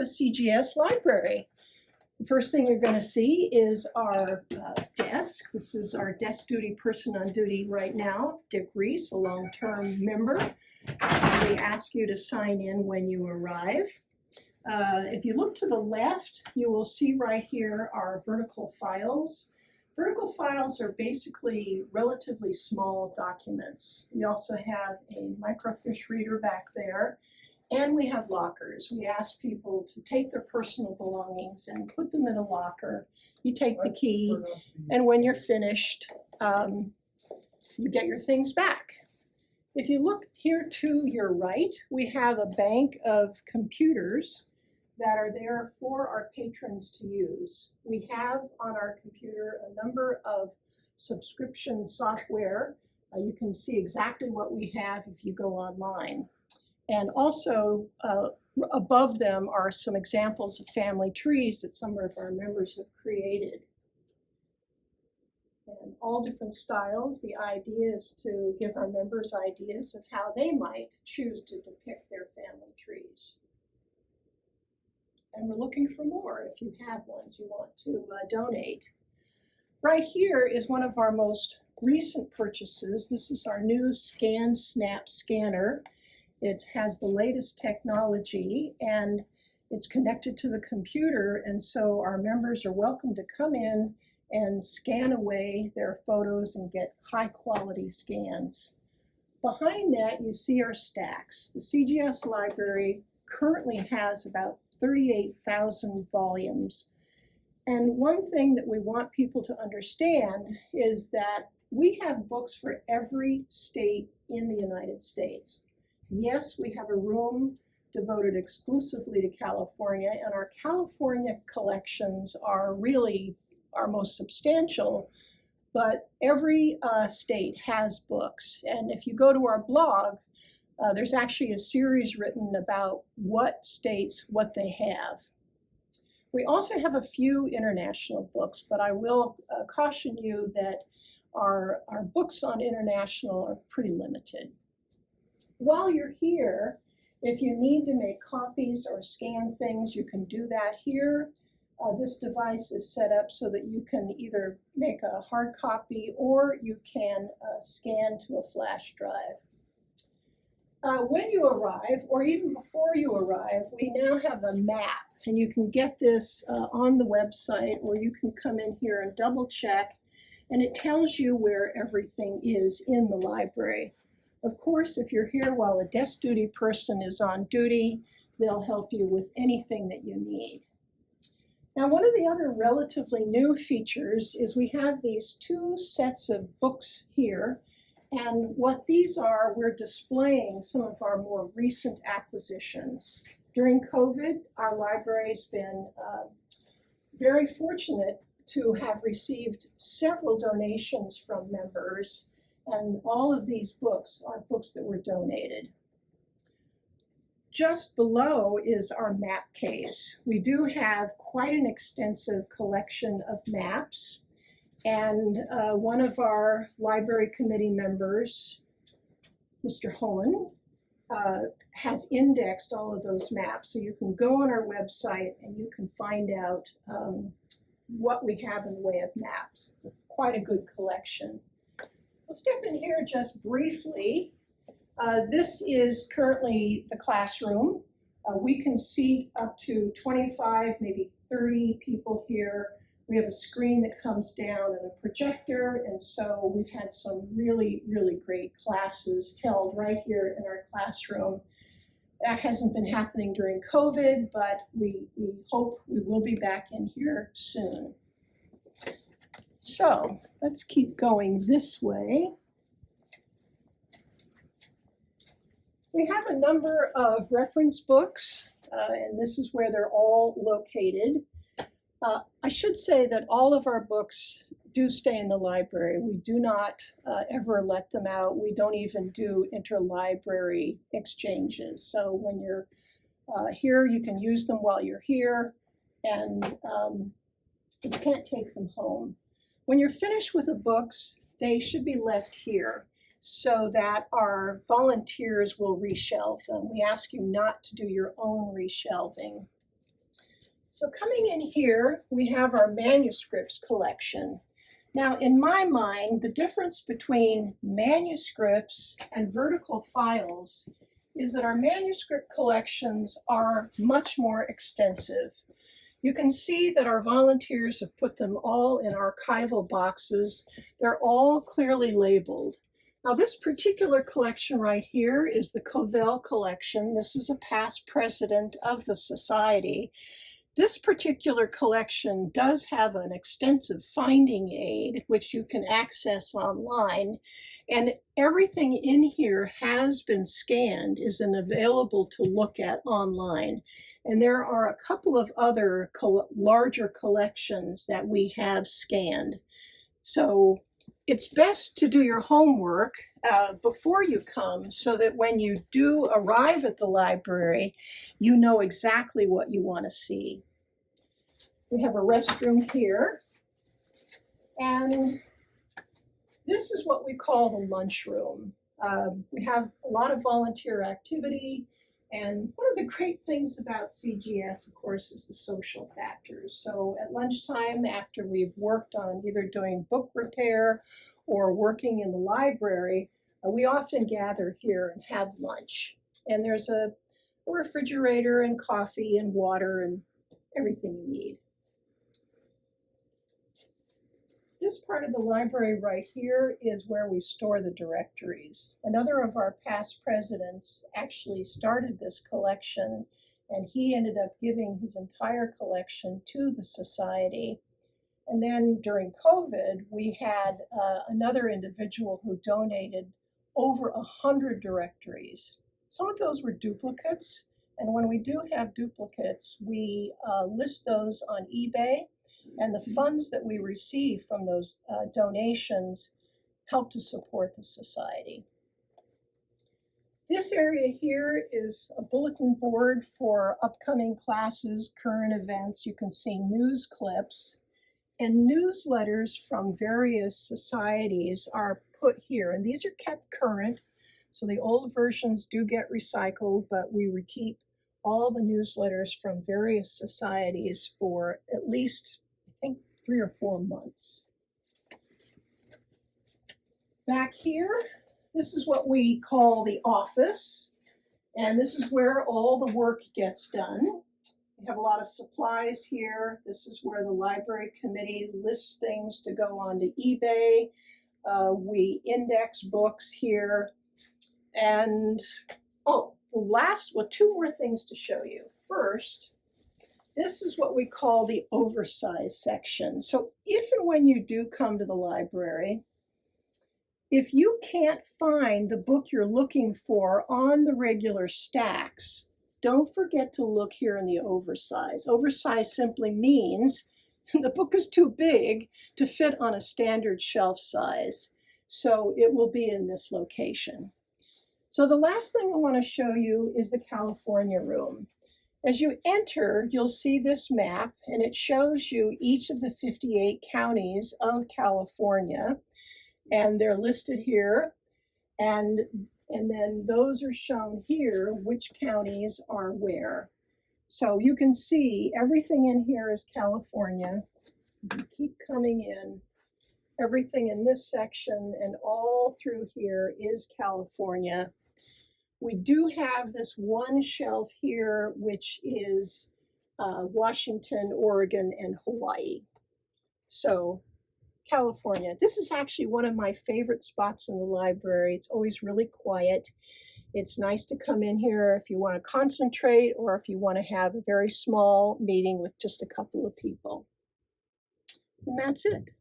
the CGS library. The first thing you're going to see is our desk. This is our desk duty person on duty right now, Dick Reese, a long-term member. We ask you to sign in when you arrive. If you look to the left, you will see right here our vertical files. Vertical files are basically relatively small documents. We also have a microfiche reader back there, and we have lockers. We ask people to take their personal belongings and put them in a locker. You take the key, and when you're finished, you get your things back. If you look here to your right, we have a bank of computers that are there for our patrons to use. We have on our computer a number of subscription software. You can see exactly what we have if you go online. And also above them are some examples of family trees that some of our members have created. And all different styles. The idea is to give our members ideas of how they might choose to depict their family trees. And we're looking for more if you have ones you want to donate. Right here is one of our most recent purchases. This is our new ScanSnap scanner. It has the latest technology and it's connected to the computer, and so our members are welcome to come in and scan away their photos and get high quality scans. Behind that you see our stacks. The CGS library currently has about 38,000 volumes. And one thing that we want people to understand is that we have books for every state in the United States. Yes, we have a room devoted exclusively to California, and our California collections are really our most substantial, but every state has books. And if you go to our blog, there's actually a series written about what states, what they have. We also have a few international books, but I will caution you that our books on international are pretty limited. While you're here, if you need to make copies or scan things, you can do that here. This device is set up so that you can either make a hard copy or you can scan to a flash drive. When you arrive, or even before you arrive, we now have a map, and you can get this on the website, or you can come in here and double check, and it tells you where everything is in the library. Of course, if you're here while a desk duty person is on duty, they'll help you with anything that you need. Now, one of the other relatively new features is we have these two sets of books here. And what these are, we're displaying some of our more recent acquisitions. During COVID, our library's been very fortunate to have received several donations from members, and all of these books are books that were donated. Just below is our map case. We do have quite an extensive collection of maps. And one of our library committee members, Mr. Hohen, has indexed all of those maps. So you can go on our website and you can find out what we have in the way of maps. It's quite a good collection. I'll step in here just briefly. This is currently the classroom. We can seat up to 25, maybe 30 people here. We have a screen that comes down and a projector, and so we've had some really, really great classes held right here in our classroom. That hasn't been happening during COVID, but we hope we will be back in here soon. So let's keep going this way. We have a number of reference books, and this is where they're all located. I should say that all of our books do stay in the library. We do not ever let them out. We don't even do interlibrary exchanges. So when you're here, you can use them while you're here, and you can't take them home. When you're finished with the books, they should be left here so that our volunteers will reshelve them. We ask you not to do your own reshelving. So coming in here, we have our manuscripts collection. Now, in my mind, the difference between manuscripts and vertical files is that our manuscript collections are much more extensive. You can see that our volunteers have put them all in archival boxes. They're all clearly labeled. Now, this particular collection right here is the Covell collection. This is a past president of the society. This particular collection does have an extensive finding aid, which you can access online, and everything in here has been scanned, is available to look at online. And there are a couple of other larger collections that we have scanned. So it's best to do your homework before you come so that when you do arrive at the library, you know exactly what you want to see. We have a restroom here, and this is what we call the lunchroom. We have a lot of volunteer activity, and one of the great things about CGS, of course, is the social factors. So at lunchtime, after we've worked on either doing book repair or working in the library, we often gather here and have lunch. And there's a refrigerator and coffee and water and everything you need. This part of the library right here is where we store the directories. Another of our past presidents actually started this collection, and he ended up giving his entire collection to the society. And then during COVID, we had another individual who donated over 100 directories. Some of those were duplicates, and when we do have duplicates, we list those on eBay. And the funds that we receive from those donations help to support the society. This area here is a bulletin board for upcoming classes, current events. You can see news clips, and newsletters from various societies are put here. And these are kept current, so the old versions do get recycled, but we keep all the newsletters from various societies for at least 3 or 4 months. Back here, this is what we call the office, and this is where all the work gets done. We have a lot of supplies here. This is where the library committee lists things to go onto eBay. We index books here. And two more things to show you. First, this is what we call the oversized section. So if and when you do come to the library, if you can't find the book you're looking for on the regular stacks, don't forget to look here in the oversized. Oversized simply means the book is too big to fit on a standard shelf size. So it will be in this location. So the last thing I want to show you is the California room. As you enter, you'll see this map, and it shows you each of the 58 counties of California, and they're listed here. And then those are shown here, which counties are where. So you can see everything in here is California. You keep coming in. Everything in this section and all through here is California. We do have this one shelf here, which is Washington, Oregon, and Hawaii. So California. This is actually one of my favorite spots in the library. It's always really quiet. It's nice to come in here if you want to concentrate or if you want to have a very small meeting with just a couple of people. And that's it.